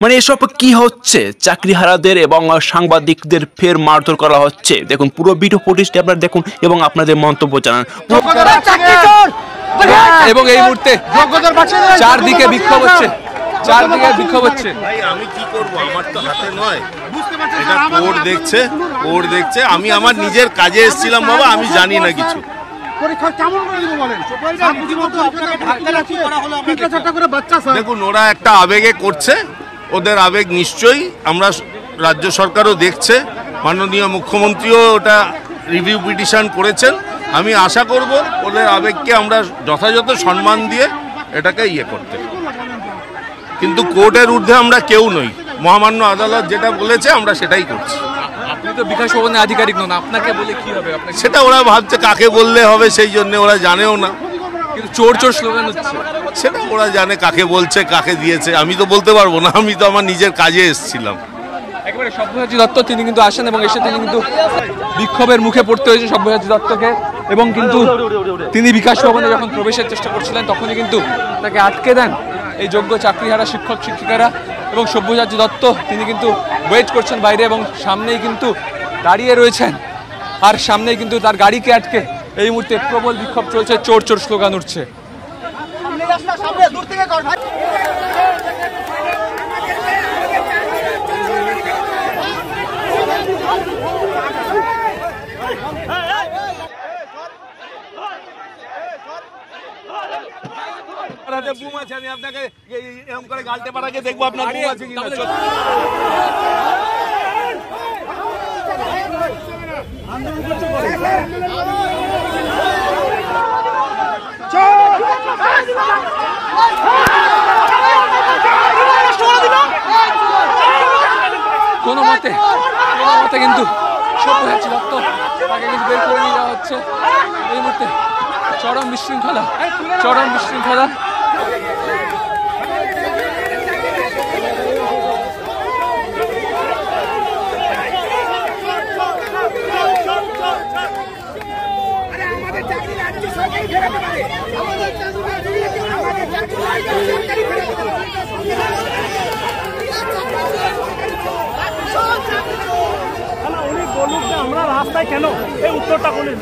মানে এসব কি হচ্ছে? চাকরিহারাদের এবং সাংবাদিকদের ফের মারধর করা হচ্ছে। দেখুন পুরো ভিডিও ফুটেজটি আপনারা দেখুন এবং আপনাদের মন্তব্য জানান। এবং এই মুহূর্তে চারদিকে বিক্ষোভ হচ্ছে, চারদিকে বিক্ষোভ হচ্ছে। ভাই আমি কি করব, আমার তো হাতে নয়, এটা কোর্ট দেখছে, কোর্ট দেখছে। আমি আমার নিজের কাজে এসেছিলাম বাবা, আমি জানি না কিছু। দেখুন ওরা একটা আবেগে করছে, ওদের আবেগ নিশ্চয়ই আমরা রাজ্য সরকারও দেখছে, মাননীয় মুখ্যমন্ত্রীও ওটা রিভিউ পিটিশন করেছেন। আমি আশা করব ওদের আবেগকে আমরা যথাযথ সম্মান দিয়ে এটাকে করতে, কিন্তু কোর্টের ঊর্ধ্বে আমরা কেউ নই। মহামান্য আদালত যেটা বলেছে আমরা সেটাই করছি। আপনি তো বিকাশ ভবনের আধিকারিক নন, আপনাকে বলে কি হবে? সেটা ওরা ভাবছে কাকে বললে হবে, সেই জন্য ওরা জানেও না। কিন্তু চোর চোর স্লোগান হচ্ছে, সেটা ওরা জানে কাকে বলছে, কাকে দিয়েছে। আমি তো বলতে পারবো না, আমি তো আমার নিজের কাজে এসেছিলাম। একেবারে সব্যসাচী দত্ত তিনি কিন্তু আসেন এবং এসে তিনি কিন্তু বিক্ষোভের মুখে পড়তে হয়েছে সব্যসাচী দত্তকে। এবং কিন্তু তিনি বিকাশ ভবনে যখন প্রবেশের চেষ্টা করছিলেন তখনই কিন্তু তাকে আটকে দেন এই যোগ্য চাকরিহারা শিক্ষক শিক্ষিকারা। এবং সব্যসাচী দত্ত তিনি কিন্তু ওয়েট করছেন বাইরে এবং সামনেই কিন্তু দাঁড়িয়ে রয়েছেন, আর সামনেই কিন্তু তার গাড়িকে আটকে এই মুহূর্তে প্রবল বিক্ষোভ চলছে, চোর চোর স্লোগান উঠছে। বুম আছে, আমি আপনাকে এরকম করে গালতে পারাকে দেখবো আপনার বুম আছে কিনা। কোনো মতে কিন্তু সব্যসাচী দত্ত তাকে কিন্তু বের করে নিয়ে যাওয়া হচ্ছে। এই মুহূর্তে চরম বিশৃঙ্খলা, চরম বিশৃঙ্খলা। উনি বলুক যে আমরা রাস্তায় কেন, এই উত্তরটা বলেন।